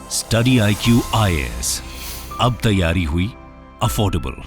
Study IQ IAS, अब तैयारी हुई अफोर्डेबल।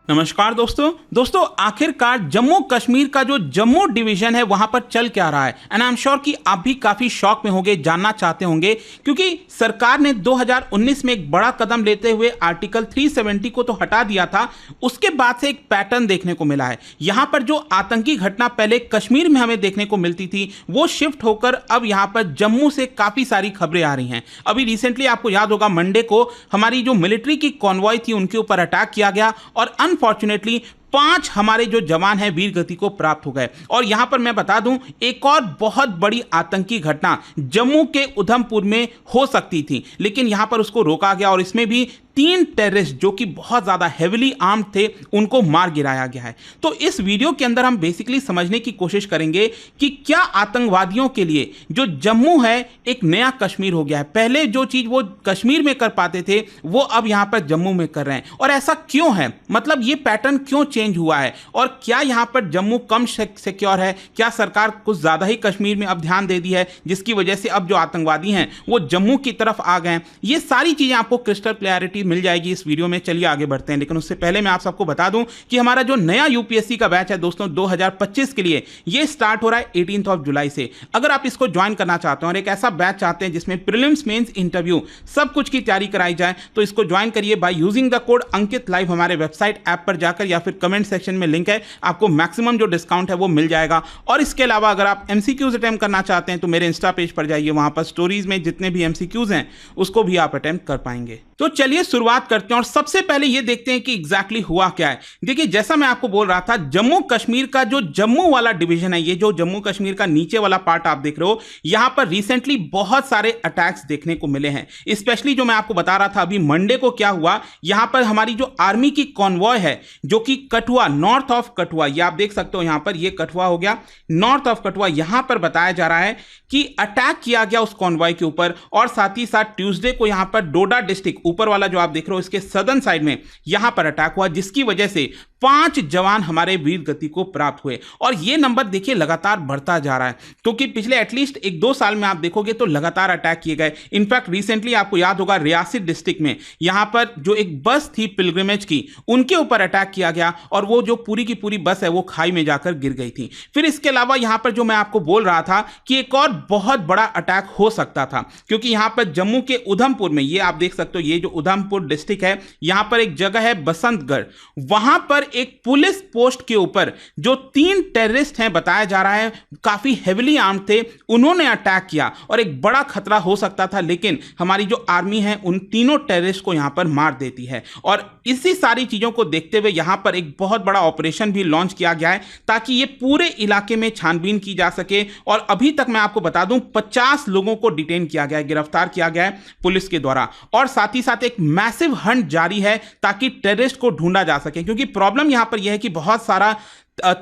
नमस्कार दोस्तों आखिरकार जम्मू कश्मीर का जो जम्मू डिवीजन है वहां पर चल क्या रहा है, एंड आई एम श्योर कि आप भी काफी शॉक में होंगे, जानना चाहते होंगे, क्योंकि सरकार ने 2019 में एक बड़ा कदम लेते हुए आर्टिकल 370 को तो हटा दिया था। उसके बाद से एक पैटर्न देखने को मिला है। यहां पर जो आतंकी घटना पहले कश्मीर में हमें देखने को मिलती थी वो शिफ्ट होकर अब यहां पर जम्मू से काफी सारी खबरें आ रही हैं। अभी रिसेंटली आपको याद होगा मंडे को हमारी जो मिलिट्री की कॉन्वॉय थी उनके ऊपर अटैक किया गया और अनफॉर्चुनेटली 5 हमारे जो जवान हैं वीर गति को प्राप्त हो गए। और यहां पर मैं बता दूं एक और बहुत बड़ी आतंकी घटना जम्मू के उधमपुर में हो सकती थी, लेकिन यहां पर उसको रोका गया और इसमें भी 3 टेररिस्ट जो कि बहुत ज़्यादा हेविली आर्म्ड थे उनको मार गिराया गया है। तो इस वीडियो के अंदर हम बेसिकली समझने की कोशिश करेंगे कि क्या आतंकवादियों के लिए जो जम्मू है एक नया कश्मीर हो गया है। पहले जो चीज़ वो कश्मीर में कर पाते थे वो अब यहाँ पर जम्मू में कर रहे हैं, और ऐसा क्यों है, मतलब ये पैटर्न क्यों चेंज हुआ है, और क्या यहाँ पर जम्मू कम सिक्योर है, क्या सरकार कुछ ज़्यादा ही कश्मीर में अब ध्यान दे दी है जिसकी वजह से अब जो आतंकवादी हैं वो जम्मू की तरफ आ गए हैं। ये सारी चीज़ें आपको क्रिस्टल क्लैरिटी मिल जाएगी इस वीडियो में। चलिए आगे बढ़ते हैं, लेकिन उससे पहले मैं आप सबको बता दूं कि हमारा जो नया यूपीएससी का बैच है दोस्तों 2025 के लिए ये स्टार्ट हो रहा है 18 जुलाई से। अगर आप इसको ज्वाइन करना चाहते हैं और एक ऐसा बैच चाहते हैं जिसमें प्रीलिम्स मेंस इंटरव्यू सब कुछ की तैयारी कराई जाए तो इसको ज्वाइन करिए by using the code Ankit live. हमारे वेबसाइट ऐप पर जाकर या फिर कमेंट सेक्शन में लिंक है, आपको मैक्सिमम जो डिस्काउंट है वो मिल जाएगा। और इसके अलावा अगर आप एमसीक्यूज अटेम्प्ट करना चाहते हैं तो मेरे इंस्टा पेज पर जाइए, वहां पर स्टोरीज में जितने भी एमसीक्यूज हैं उसको भी आप अटेम्प्ट कर पाएंगे। तो चलिए शुरुआत करते हैं और सबसे पहले ये देखते हैं कि एग्जैक्टली हुआ क्या है। देखिए जैसा मैं आपको बोल रहा था, जम्मू कश्मीर का जो जम्मू वाला डिवीजन है, ये जो जम्मू कश्मीर का नीचे वाला पार्ट आप देख रहे हो, यहां पर रिसेंटली बहुत सारे अटैक्स देखने को मिले हैं। स्पेशली जो मैं आपको बता रहा था अभी मंडे को क्या हुआ, यहां पर हमारी जो आर्मी की कॉन्वॉय है जो कि कठुआ, नॉर्थ ऑफ कठुआ, ये आप देख सकते हो यहां पर, ये कठुआ हो गया, नॉर्थ ऑफ कठुआ, यहां पर बताया जा रहा है कि अटैक किया गया उस कॉन्वॉय के ऊपर। और साथ ही साथ ट्यूसडे को यहां पर डोडा डिस्ट्रिक्ट, ऊपर वाला जो आप देख रहे हो इसके सदर्न साइड में यहां पर अटैक हुआ, जिसकी वजह से 5 जवान हमारे वीर गति को प्राप्त हुए। और यह नंबर देखिए लगातार बढ़ता जा रहा है, क्योंकि पिछले एटलीस्ट 1-2 साल में आप देखोगे तो लगातार अटैक किए गए। इनफैक्ट रिसेंटली आपको याद होगा रियासी डिस्ट्रिक्ट में यहां पर जो एक बस थी पिलग्रिमेज की, उनके ऊपर अटैक किया गया और वो जो पूरी की पूरी बस है वो खाई में जाकर गिर गई थी। फिर इसके अलावा यहां पर जो मैं आपको बोल रहा था कि एक और बहुत बड़ा अटैक हो सकता था, क्योंकि यहां पर जम्मू के उधमपुर में, ये आप देख सकते हो, ये जो उधमपुर डिस्ट्रिक्ट है, यहां पर एक जगह है बसंतगढ़, वहां पर एक पुलिस पोस्ट के ऊपर जो 3 टेररिस्ट हैं बताया जा रहा है काफी हेविली आर्म्ड थे, उन्होंने अटैक किया और एक बड़ा खतरा हो सकता था, लेकिन हमारी जो आर्मी है उन तीनों टेररिस्ट को यहां पर मार देती है। और इसी सारी चीजों को देखते हुए यहां पर एक बहुत बड़ा ऑपरेशन भी लॉन्च किया गया है ताकि ये पूरे इलाके में छानबीन की जा सके। और अभी तक मैं आपको बता दूं 50 लोगों को डिटेन किया गया है, गिरफ्तार किया गया है पुलिस के द्वारा। और साथ ही साथ एक मैसिव हंट जारी है ताकि टेररिस्ट को ढूंढा जा सके, क्योंकि प्रॉब्लम यहां पर यह है कि बहुत सारा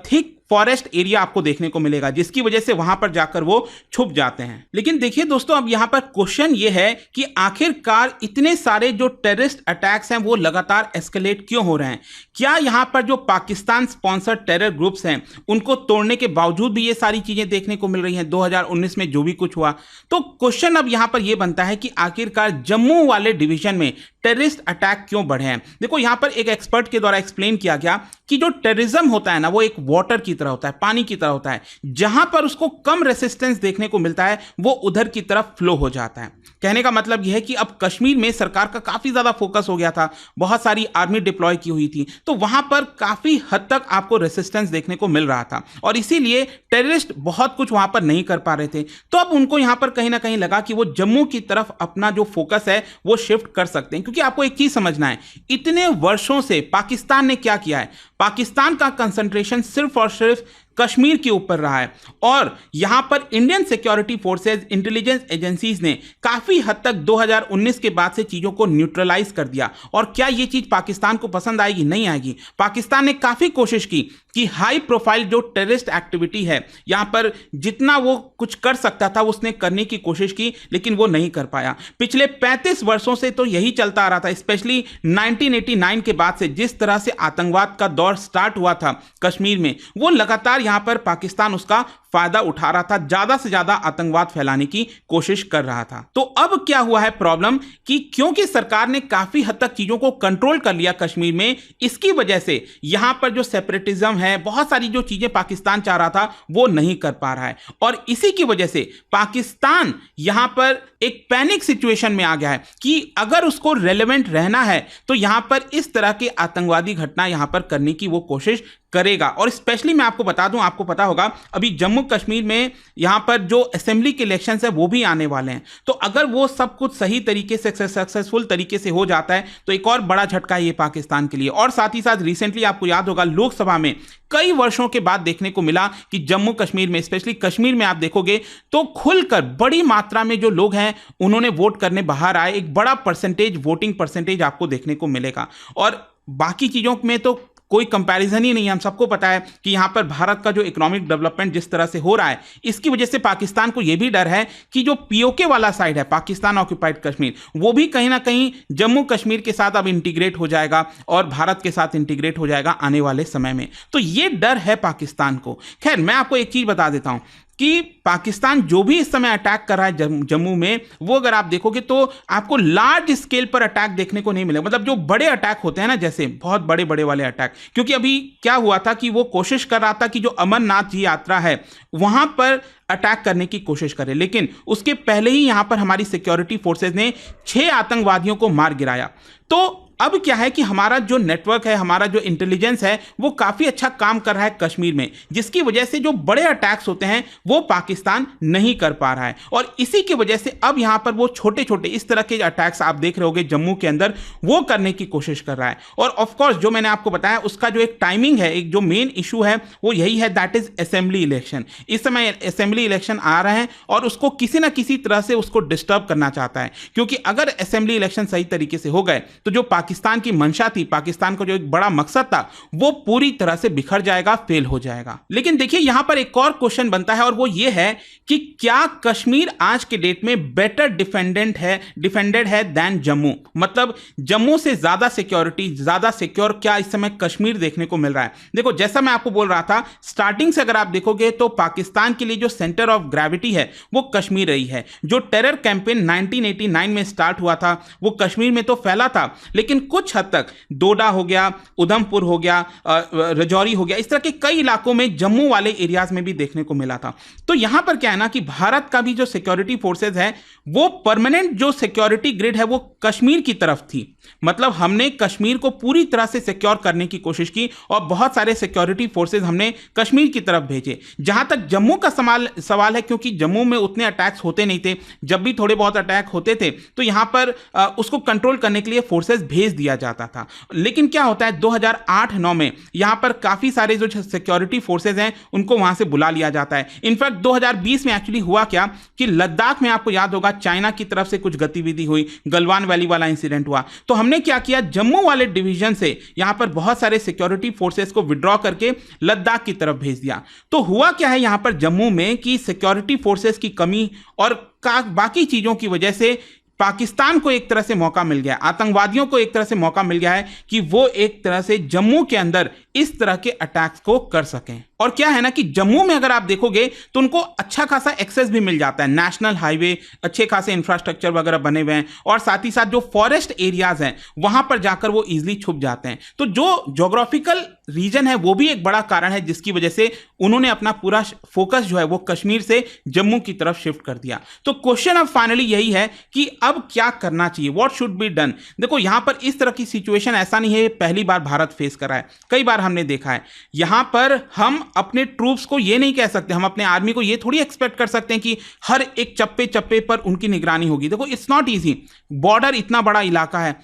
थिक फॉरेस्ट एरिया आपको देखने को मिलेगा, जिसकी वजह से वहां पर जाकर वो छुप जाते हैं। लेकिन देखिए दोस्तों, अब यहां पर क्वेश्चन ये है कि आखिरकार इतने सारे जो टेररिस्ट अटैक्स हैं वो लगातार एस्केलेट क्यों हो रहे हैं। क्या यहां पर जो पाकिस्तान स्पॉन्सर्ड टेरर ग्रुप्स हैं उनको तोड़ने के बावजूद भी ये सारी चीजें देखने को मिल रही हैं 2019 में जो भी कुछ हुआ। तो क्वेश्चन अब यहां पर यह बनता है कि आखिरकार जम्मू वाले डिवीजन में टेररिस्ट अटैक क्यों बढ़े हैं। देखो यहां पर एक एक्सपर्ट के द्वारा एक्सप्लेन किया गया कि जो टेररिज्म होता है ना वो एक वाटर की तरह होता है, पानी की तरह होता है, जहां पर उसको कम रेसिस्टेंस देखने को मिलता है वो उधर की तरफ फ्लो हो जाता है। कहने का मतलब यह है कि अब कश्मीर में सरकार का काफी ज्यादा फोकस हो गया था, बहुत सारी आर्मी डिप्लॉय की हुई थी, तो वहां पर काफी हद तक आपको रेसिस्टेंस देखने को मिल रहा था और इसीलिए टेररिस्ट बहुत कुछ वहां पर नहीं कर पा रहे थे। तो अब उनको यहां पर कहीं ना कहीं लगा कि वो जम्मू की तरफ अपना जो फोकस है वो शिफ्ट कर सकते हैं। क्योंकि आपको एक चीज समझना है, इतने वर्षों से पाकिस्तान ने क्या किया है, पाकिस्तान का कंसंट्रेशन सिर्फ और सिर्फ कश्मीर के ऊपर रहा है और यहां पर Indian security forces, intelligence agencies ने काफी हद तक 2019 के बाद से चीजों को न्यूट्रलाइज कर दिया। और क्या यह चीज पाकिस्तान को पसंद आएगी? नहीं आएगी। पाकिस्तान ने काफी कोशिश की कि हाई प्रोफाइल जो टेररिस्ट एक्टिविटी है यहां पर जितना वो कुछ कर सकता था उसने करने की कोशिश की, लेकिन वो नहीं कर पाया। पिछले 35 वर्षों से तो यही चलता आ रहा था, स्पेशली 1989 के बाद से जिस तरह से आतंकवाद का दौर स्टार्ट हुआ था कश्मीर में, वो लगातार यहां पर पाकिस्तान उसका फायदा उठा रहा था, ज्यादा से ज्यादा आतंकवाद फैलाने की कोशिश कर रहा था। तो अब क्या हुआ है प्रॉब्लम कि क्योंकि सरकार ने काफी हद तक चीजों को कंट्रोल कर लिया कश्मीर में, इसकी वजह से यहां पर जो सेपरेटिज्म है, बहुत सारी जो चीजें पाकिस्तान चाह रहा था वो नहीं कर पा रहा है, और इसी की वजह से पाकिस्तान यहां पर एक पैनिक सिचुएशन में आ गया है कि अगर उसको रेलेवेंट रहना है तो यहां पर इस तरह की आतंकवादी घटना यहां पर करने की वो कोशिश करेगा। और स्पेशली मैं आपको बता दूं, आपको पता होगा अभी जम्मू कश्मीर में यहां पर जो असेंबली के इलेक्शंस है वो भी आने वाले हैं, तो अगर वो सब कुछ सही तरीके से सक्सेसफुल तरीके से हो जाता है तो एक और बड़ा झटका ये पाकिस्तान के लिए। और साथ ही साथ रिसेंटली आपको याद होगा लोकसभा में कई वर्षों के बाद देखने को मिला कि जम्मू कश्मीर में, स्पेशली कश्मीर में आप देखोगे तो खुलकर बड़ी मात्रा में जो लोग हैं उन्होंने वोट करने बाहर आए, एक बड़ा परसेंटेज, वोटिंग परसेंटेज आपको देखने को मिलेगा। और बाकी चीजों में तो कोई कंपैरिजन ही नहीं है। हम सबको पता है कि यहां पर भारत का जो इकोनॉमिक डेवलपमेंट जिस तरह से हो रहा है, इसकी वजह से पाकिस्तान को यह भी डर है कि जो पीओके वाला साइड है, पाकिस्तान ऑक्यूपाइड कश्मीर, वो भी कहीं ना कहीं जम्मू कश्मीर के साथ अब इंटीग्रेट हो जाएगा और भारत के साथ इंटीग्रेट हो जाएगा आने वाले समय में। तो ये डर है पाकिस्तान को। खैर, मैं आपको एक चीज बता देता हूं कि पाकिस्तान जो भी इस समय अटैक कर रहा है जम्मू में, वो अगर आप देखोगे तो आपको लार्ज स्केल पर अटैक देखने को नहीं मिलेगा। मतलब जो बड़े अटैक होते हैं ना, जैसे बहुत बड़े बड़े वाले अटैक, क्योंकि अभी क्या हुआ था कि वो कोशिश कर रहा था कि जो अमरनाथ जी यात्रा है वहां पर अटैक करने की कोशिश करे, लेकिन उसके पहले ही यहां पर हमारी सिक्योरिटी फोर्सेज ने 6 आतंकवादियों को मार गिराया। तो अब क्या है कि हमारा जो नेटवर्क है, हमारा जो इंटेलिजेंस है, वो काफी अच्छा काम कर रहा है कश्मीर में, जिसकी वजह से जो बड़े अटैक्स होते हैं वो पाकिस्तान नहीं कर पा रहा है। और इसी की वजह से अब यहां पर वो छोटे छोटे इस तरह के अटैक्स आप देख रहे होगे जम्मू के अंदर, वो करने की कोशिश कर रहा है। और ऑफ कोर्स जो मैंने आपको बताया उसका जो एक टाइमिंग है, एक जो मेन इशू है वो यही है, दैट इज असेंबली इलेक्शन। इस समय असेंबली इलेक्शन आ रहे हैं और उसको किसी ना किसी तरह से उसको डिस्टर्ब करना चाहता है, क्योंकि अगर असेंबली इलेक्शन सही तरीके से हो गए तो जो पाकिस्तान की मंशा थी, पाकिस्तान का जो एक बड़ा मकसद था, वो पूरी तरह से बिखर जाएगा, फेल हो जाएगा। लेकिन देखिए यहां पर एक और क्वेश्चन बनता है और वो ये है कि क्या कश्मीर आज के डेट में बेटर डिफेंडेड है देन जम्मू? मतलब जम्मू से ज्यादा सिक्योरिटी, ज्यादा सिक्योर क्या इस समय कश्मीर देखने को मिल रहा है? देखो, जैसा मैं आपको बोल रहा था, स्टार्टिंग से अगर आप देखोगे तो पाकिस्तान के लिए जो सेंटर ऑफ ग्रेविटी है वो कश्मीर रही है। जो टेरर कैंपेन 1989 में स्टार्ट हुआ था वो कश्मीर में तो फैला था, लेकिन कुछ हद तक डोडा हो गया, उधमपुर हो गया, रजौरी हो गया, इस तरह के कई इलाकों में जम्मू वाले एरियाज में भी देखने को मिला था। तो यहां पर क्या है ना कि भारत का भी जो सिक्योरिटी फोर्सेज है वो परमानेंट जो सिक्योरिटी ग्रिड है वो कश्मीर की तरफ थी। मतलब हमने कश्मीर को पूरी तरह से सिक्योर करने की कोशिश की और बहुत सारे सिक्योरिटी फोर्सेज हमने कश्मीर की तरफ भेजे। जहां तक जम्मू का सवाल है, क्योंकि जम्मू में उतने अटैक्स होते नहीं थे, जब भी थोड़े बहुत अटैक होते थे तो यहां पर उसको कंट्रोल करने के लिए फोर्सेज भेज दिया जाता था। लेकिन क्या होता है 2008-9 में यहां पर काफी सारे जो सिक्योरिटी फोर्सेज हैं उनको वहां से बुला लिया जाता है। इनफैक्ट 2020 में एक्चुअली हुआ क्या कि लद्दाख में आपको याद होगा चाइना की तरफ से कुछ गतिविधि हुई, गलवान वैली वाला इंसिडेंट हुआ, तो हमने क्या किया, जम्मू वाले डिवीजन से यहां पर बहुत सारे सिक्योरिटी फोर्सेस को विड्रॉ करके लद्दाख की तरफ भेज दिया। तो हुआ क्या है यहां पर जम्मू में कि सिक्योरिटी फोर्सेस की कमी और बाकी चीजों की वजह से पाकिस्तान को एक तरह से मौका मिल गया, आतंकवादियों को एक तरह से मौका मिल गया है कि वो एक तरह से जम्मू के अंदर इस तरह के अटैक्स को कर सकें। और क्या है ना कि जम्मू में अगर आप देखोगे तो उनको अच्छा खासा एक्सेस भी मिल जाता है, नेशनल हाईवे, अच्छे खासे इंफ्रास्ट्रक्चर वगैरह बने हुए हैं, और साथ ही साथ जो फॉरेस्ट एरियाज हैं वहां पर जाकर वो इजीली छुप जाते हैं। तो जो ज्योग्राफिकल रीजन है वो भी एक बड़ा कारण है जिसकी वजह से उन्होंने अपना पूरा फोकस जो है वो कश्मीर से जम्मू की तरफ शिफ्ट कर दिया। तो क्वेश्चन अब फाइनली यही है कि अब क्या करना चाहिए, व्हाट शुड बी डन। देखो यहां पर इस तरह की सिचुएशन ऐसा नहीं है पहली बार भारत फेस कर रहा है, कई बार हमने देखा है। यहां पर हम अपने ट्रूप्स को ये नहीं कह सकते, हम अपने आर्मी को ये थोड़ी एक्सपेक्ट कर सकते हैं कि हर एक चप्पे चप्पे पर उनकी निगरानी होगी। देखो इट्स नॉट इजी, बॉर्डर इतना बड़ा इलाका है,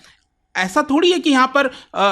ऐसा थोड़ी है कि यहां पर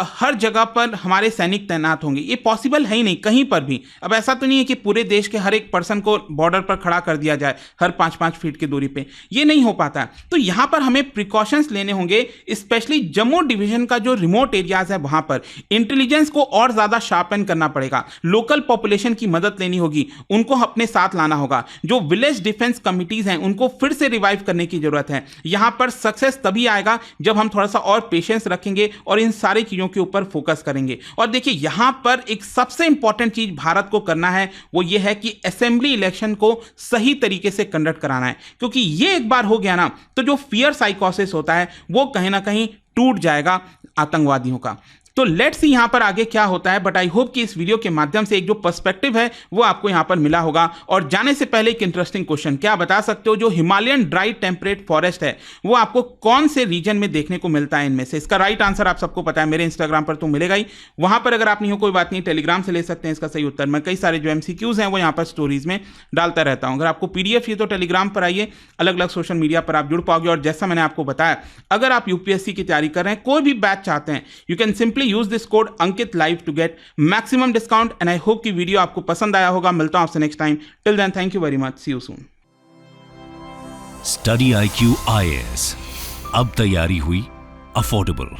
हर जगह पर हमारे सैनिक तैनात होंगे, ये पॉसिबल है ही नहीं कहीं पर भी। अब ऐसा तो नहीं है कि पूरे देश के हर एक पर्सन को बॉर्डर पर खड़ा कर दिया जाए हर 5-5 फीट की दूरी पे, ये नहीं हो पाता है। तो यहां पर हमें प्रिकॉशंस लेने होंगे, स्पेशली जम्मू डिवीजन का जो रिमोट एरियाज है वहां पर इंटेलिजेंस को और ज्यादा शार्पन करना पड़ेगा, लोकल पॉपुलेशन की मदद लेनी होगी, उनको अपने साथ लाना होगा। जो विलेज डिफेंस कमिटीज हैं उनको फिर से रिवाइव करने की जरूरत है। यहां पर सक्सेस तभी आएगा जब हम थोड़ा सा और पेशेंस कॉन्फिडेंस रखेंगे और इन सारी चीज़ों के ऊपर फोकस करेंगे। और देखिए यहाँ पर एक सबसे इंपॉर्टेंट चीज़ भारत को करना है वो ये है कि असेंबली इलेक्शन को सही तरीके से कंडक्ट कराना है, क्योंकि ये एक बार हो गया ना तो जो फियर साइकोसिस होता है वो कहीं ना कहीं टूट जाएगा आतंकवादियों का। तो लेट्स सी यहाँ पर आगे क्या होता है, बट आई होप कि इस वीडियो के माध्यम से एक जो पर्सपेक्टिव है वो आपको यहाँ पर मिला होगा। और जाने से पहले एक इंटरेस्टिंग क्वेश्चन, क्या बता सकते हो जो हिमालयन ड्राई टेम्परेट फॉरेस्ट है वो आपको कौन से रीजन में देखने को मिलता है इनमें से? इसका राइट आंसर आप सबको पता है, मेरे इंस्टाग्राम पर तो मिलेगा ही, वहां पर अगर आप नहीं हो कोई बात नहीं, टेलीग्राम से ले सकते हैं इसका सही उत्तर। मैं कई सारे जो MCQs हैं वो यहाँ पर स्टोरीज में डालता रहता हूँ। अगर आपको PDF चाहिए तो टेलीग्राम पर आइए, अलग अलग सोशल मीडिया पर आप जुड़ पाओगे। और जैसा मैंने आपको बताया, अगर आप UPSC की तैयारी कर रहे हैं, कोई भी बैच चाहते हैं, you can simply use this code Ankit live to get maximum discount. And I hope कि वीडियो आपको पसंद आया होगा। मिलता हूं आपसे next time. Till then thank you very much, see you soon. Study IQ IAS, अब तैयारी हुई अफोर्डेबल।